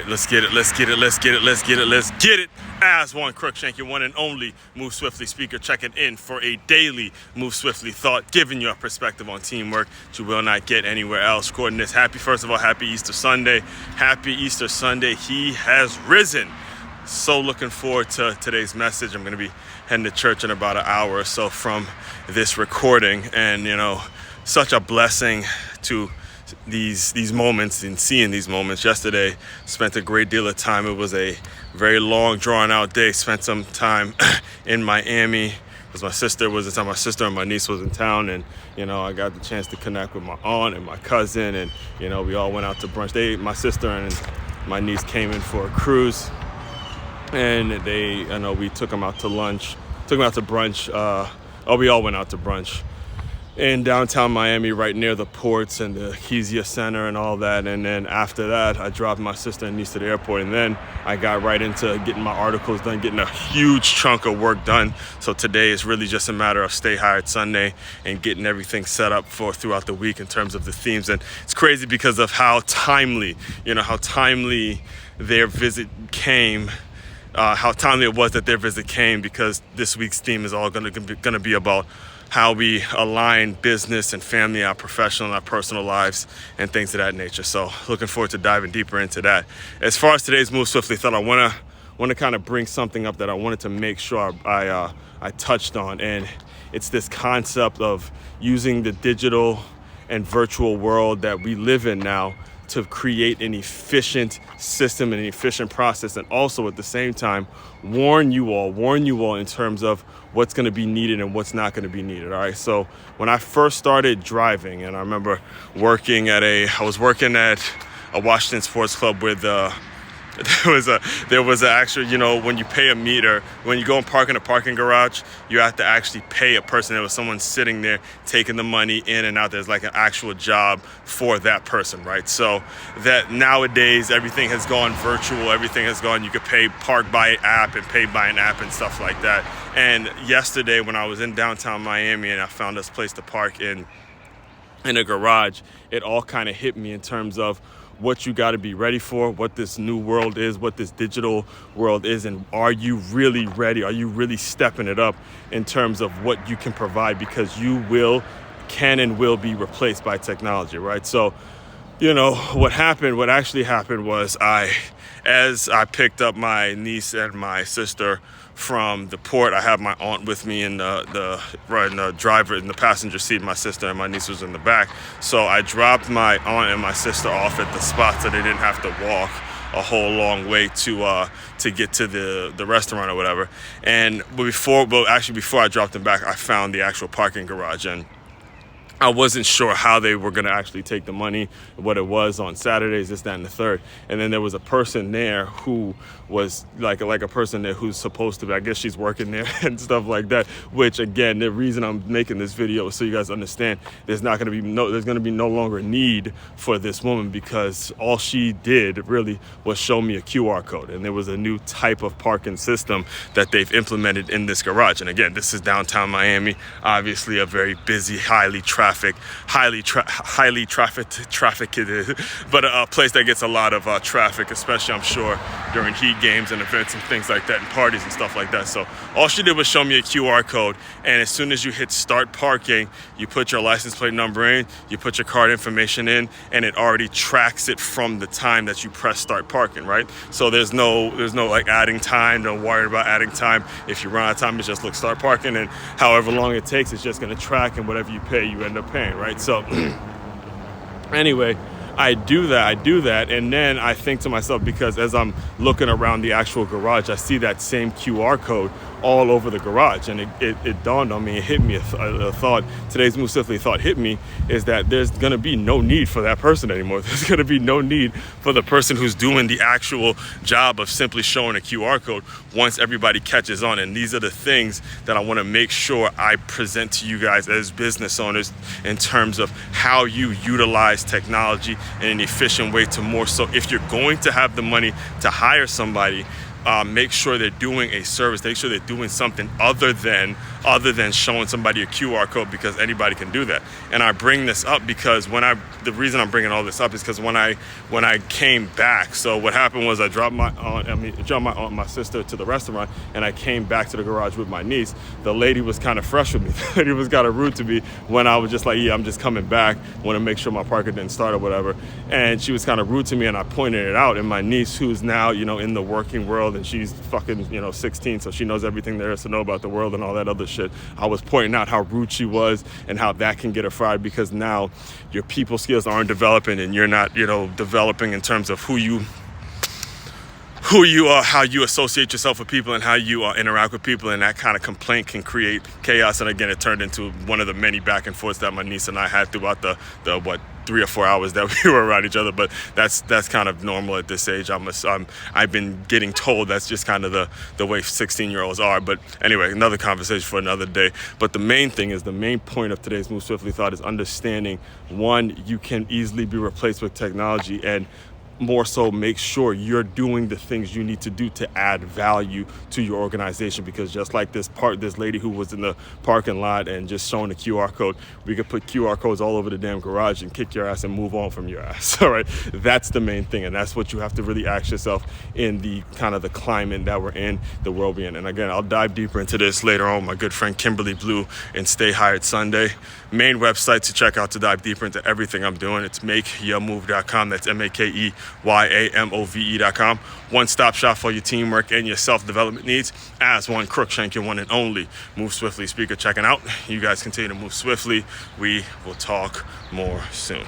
right, let's get it, let's get it, let's get it, let's get it, let's get it. As one Crookshank, your one and only Move Swiftly speaker, checking in for a daily Move Swiftly thought, giving you a perspective on teamwork that you will not get anywhere else. Recording this, first of all, happy Easter Sunday. Happy Easter Sunday. He has risen. So looking forward to today's message. I'm going to be heading to church in about an hour or so from this recording. And, you know, such a blessing to these moments and seeing these moments. Yesterday, spent a great deal of time. It was a very long, drawn-out day. Spent some time in Miami because my sister and my niece was in town, and you know, I got the chance to connect with my aunt and my cousin, and you know, we all went out to brunch. My sister and my niece came in for a cruise, and we took them out to lunch. Took them out to brunch. We all went out to brunch in downtown Miami, right near the ports and the Kezia Center and all that. And then after that, I dropped my sister and niece to the airport. And then I got right into getting my articles done, getting a huge chunk of work done. So today is really just a matter of Stay Hired Sunday and getting everything set up for throughout the week in terms of the themes. And it's crazy because of how timely their visit came. How timely it was that their visit came, because this week's theme is all going to be about how we align business and family, our professional and our personal lives, and things of that nature. So looking forward to diving deeper into that. As far as today's Move Swiftly thought, I want to kind of bring something up that I wanted to make sure I touched on, and it's this concept of using the digital and virtual world that we live in now to create an efficient system and an efficient process, and also at the same time warn you all in terms of what's going to be needed and what's not going to be needed. All right. So when I first started driving, and I remember working at a Washington Sports Club with there was a actual, you know, when you pay a meter, when you go and park in a parking garage, you have to actually pay a person. There was someone sitting there taking the money in and out. There's like an actual job for that person, right? So that nowadays everything has gone virtual. Everything has gone, you could park by app and pay by an app and stuff like that. And yesterday when I was in downtown Miami and I found this place to park in a garage, it all kind of hit me in terms of what you got to be ready for, what this new world is, what this digital world is, and are you really ready? Are you really stepping it up in terms of what you can provide? Because you can and will be replaced by technology, right? So, you know, what actually happened was as I picked up my niece and my sister from the port, I had my aunt with me in the passenger seat. My sister and my niece was in the back. So I dropped my aunt and my sister off at the spot so they didn't have to walk a whole long way to get to the restaurant or whatever. And before I dropped them back, I found the actual parking garage, and I wasn't sure how they were going to actually take the money, what it was on Saturdays, this, that, and the third. And then there was a person there who was like a person there who's supposed to be, I guess she's working there and stuff like that, which again, the reason I'm making this video is so you guys understand there's going to be no longer need for this woman, because all she did really was show me a QR code. And there was a new type of parking system that they've implemented in this garage. And again, this is downtown Miami, obviously a very busy, highly trafficked, but a place that gets a lot of traffic, especially I'm sure during heat games and events and things like that, and parties and stuff like that. So all she did was show me a QR code, and as soon as you hit start parking, you put your license plate number in, you put your card information in, and it already tracks it from the time that you press start parking, right? So there's no like adding time, don't worry about adding time. If you run out of time, you just look start parking, and however long it takes, it's just going to track, and whatever you pay, you end up paying, right? So anyway, I do that, and then I think to myself, because as I'm looking around the actual garage, I see that same QR code all over the garage, and it dawned on me, it hit me, a thought, today's Move Swiftly thought hit me, is that there's going to be no need for that person anymore. There's going to be no need for the person who's doing the actual job of simply showing a QR code once everybody catches on. And these are the things that I want to make sure I present to you guys as business owners in terms of how you utilize technology in an efficient way to more so, if you're going to have the money to hire somebody, make sure they're doing a service, make sure they're doing something other than showing somebody a QR code, because anybody can do that. And I bring this up because the reason I'm bringing all this up is because when I came back, so what happened was I dropped my sister to the restaurant, and I came back to the garage with my niece. The lady was kind of fresh with me. The lady was kind of rude to me when I was just like, yeah, I'm just coming back, want to make sure my parker didn't start or whatever. And she was kind of rude to me, and I pointed it out. And my niece, who's now, in the working world, and she's fucking, 16, so she knows everything there is to know about the world and all that other shit. I was pointing out how rude she was and how that can get her fired, because now your people skills aren't developing, and you're not, developing in terms of who you are, how you associate yourself with people, and how you interact with people. And that kind of complaint can create chaos. And again, it turned into one of the many back and forths that my niece and I had throughout the 3 or 4 hours that we were around each other. But that's kind of normal at this age. I've been getting told that's just kind of the way 16-year-olds are. But anyway, another conversation for another day. But the main point of today's Move Swiftly thought is understanding, one, you can easily be replaced with technology, and more so make sure you're doing the things you need to do to add value to your organization. Because just like this lady who was in the parking lot and just showing the QR code, we could put QR codes all over the damn garage and kick your ass and move on from your ass. All right, that's the main thing, and that's what you have to really ask yourself in the kind of the climate that we're in, the world we're in. And again, I'll dive deeper into this later on with my good friend Kimberly Blue in Stay Hired Sunday. Main website to check out to dive deeper into everything I'm doing, it's makeyourmove.com. That's MakeYamove.com. One-stop shop for your teamwork and your self-development needs. As one, Crookshank, your one and only Move Swiftly speaker checking out. You guys continue to move swiftly. We will talk more soon.